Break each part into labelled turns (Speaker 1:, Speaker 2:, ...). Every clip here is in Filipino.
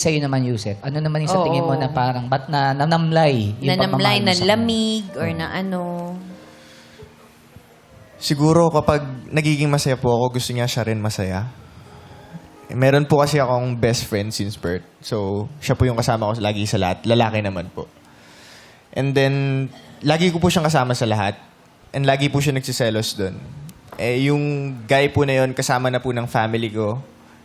Speaker 1: Sa'yo naman, Yusef, ano naman yung sa
Speaker 2: Oo.
Speaker 1: tingin mo na parang ba't na nanamlay yung
Speaker 2: Nanamlay,
Speaker 1: pagmamahal mo sa kanya?
Speaker 2: nanlamig, or na ano.
Speaker 3: Siguro kapag nagiging masaya po ako, gusto niya siya rin masaya. Meron po kasi akong best friend since birth. So, siya po yung kasama ko lagi sa lahat. Lalaki naman po. And then, lagi ko po siyang kasama sa lahat. And lagi po siya nagsiselos doon. Eh, yung guy po na yun, kasama na po ng family ko.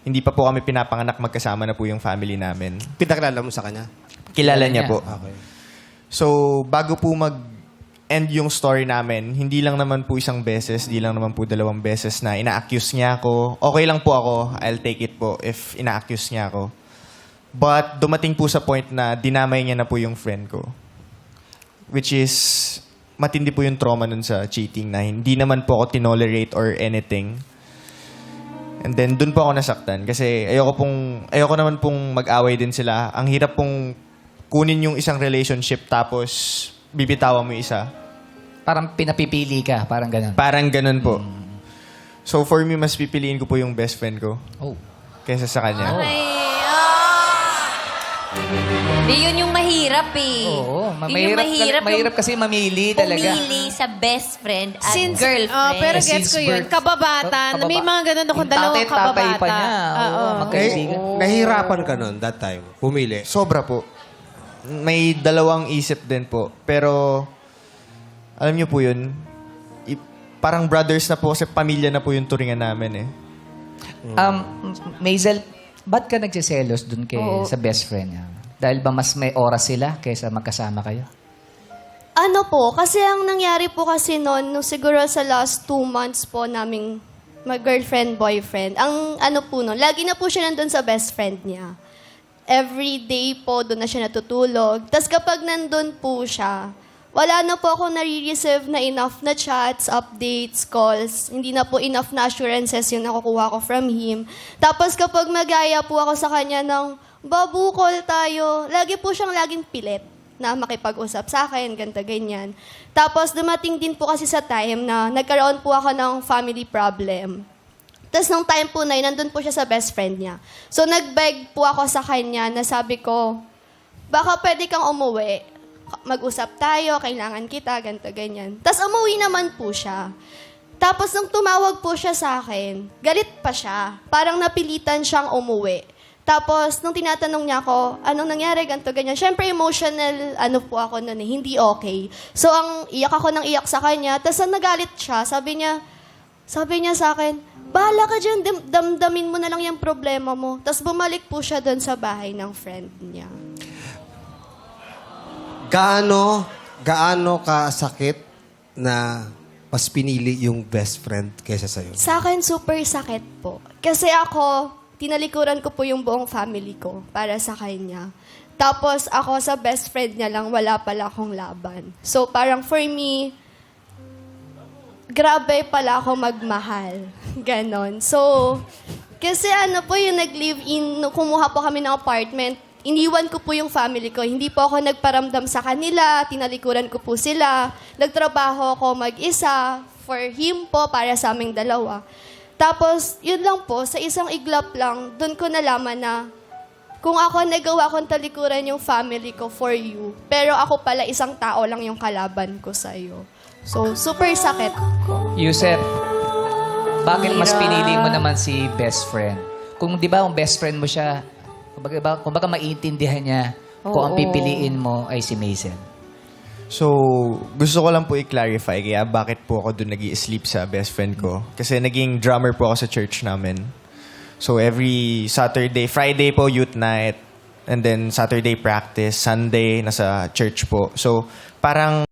Speaker 3: Hindi pa po kami pinapanganak, magkasama na po yung family namin.
Speaker 4: Pinakilala mo sa kanya?
Speaker 3: Kilala niya po.
Speaker 4: Okay.
Speaker 3: So, bago po mag-end yung story namin, hindi lang naman po isang beses, hindi lang naman po 2 beses na ina-accuse niya ako. Okay lang po ako, I'll take it po if ina-accuse niya ako. But dumating po sa point na dinamay niya na po yung friend ko. Which is, matindi po yung trauma nun sa cheating na hindi naman po ako tinolerate or anything. And then, dun po ako nasaktan. Kasi ayoko naman pong mag-away din sila. Ang hirap pong kunin yung isang relationship tapos bibitawan mo yung isa.
Speaker 1: Parang pinapipili ka, parang ganun.
Speaker 3: Parang ganun po. So, for me, mas pipiliin ko po yung best friend ko
Speaker 1: Oh.
Speaker 3: kaysa sa kanya.
Speaker 2: Ay, Di yun yung mahirap eh.
Speaker 1: Oo,
Speaker 2: Yun yung
Speaker 1: mahirap kasi mamili talaga.
Speaker 2: Pumili sa best friend at
Speaker 5: Since,
Speaker 2: girlfriend.
Speaker 5: pero
Speaker 1: Since
Speaker 5: gets ko yun.
Speaker 1: birth.
Speaker 5: Kababata. May mga ganun akong
Speaker 1: Yung
Speaker 5: dalawang
Speaker 1: tatay, tatay
Speaker 5: kababata.
Speaker 1: pa niya. Oo, magkaibigan.
Speaker 4: Nahihirapan ka nun that time? Pumili?
Speaker 3: Sobra po. May dalawang isip din po. Pero, alam niyo po yun, parang brothers na po kasi pamilya na po yung turingan namin eh.
Speaker 1: Maisel, ba't ka nagsiselos dun sa best friend niya? Dahil ba mas may oras sila kaysa magkasama kayo?
Speaker 6: Ano po, kasi ang nangyari po kasi noon, nung siguro sa last 2 months po naming mag-girlfriend, boyfriend, ang ano po noon, lagi na po siya nandun sa best friend niya. Every day po, doon na siya natutulog. Tapos kapag nandun po siya, wala na po ako nare-receive na enough na chats, updates, calls. Hindi na po enough na assurances yung nakukuha ko from him. Tapos kapag magaya po ako sa kanya ng, babu, call tayo, lagi po siyang laging pilit na makipag-usap sa akin, ganyan. Tapos dumating din po kasi sa time na nagkaroon po ako ng family problem. Tapos nung time po na yun, nandun po siya sa best friend niya. So nag-beg po ako sa kanya na sabi ko, baka pwede kang umuwi. Mag-usap tayo, kailangan kita, ganyan. Tapos umuwi naman po siya. Tapos nung tumawag po siya sa akin, galit pa siya. Parang napilitan siyang umuwi. Tapos, nung tinatanong niya ako, anong nangyari, ganito, ganyan. Siyempre, emotional, po ako nun eh, hindi okay. So, iyak ako ng iyak sa kanya. Tapos, nagalit siya, sabi niya sa akin, bahala ka dyan, damdamin mo na lang yung problema mo. Tapos, bumalik po siya doon sa bahay ng friend niya.
Speaker 4: Gaano kasakit na mas pinili yung best friend kaysa sa'yo?
Speaker 6: Sa akin, super sakit po. Kasi ako, tinalikuran ko po yung buong family ko para sa kanya. Tapos ako sa best friend niya lang, wala pala akong laban. So parang for me, grabe pala ako magmahal. Ganon. So, kasi yung nag-live-in, kumuha po kami ng apartment, iniwan ko po yung family ko. Hindi po ako nagparamdam sa kanila, tinalikuran ko po sila. Nagtrabaho ako mag-isa for him po, para sa aming dalawa. Tapos, yun lang po, sa isang iglap lang, doon ko nalaman na kung ako nagawa kong talikuran yung family ko for you, pero ako pala isang tao lang yung kalaban ko sa'yo. So, super sakit ko.
Speaker 1: Yusef, bakit mas pinili mo naman si best friend? Kung di ba ang best friend mo siya, kung baka maiintindihan niya kung ang pipiliin mo ay si Maisel.
Speaker 3: So, gusto ko lang po i-clarify kaya bakit po ako doon nag-i-sleep sa best friend ko. Kasi naging drummer po ako sa church namin. So, every Saturday, Friday po, youth night. And then, Saturday practice. Sunday, nasa church po. So, parang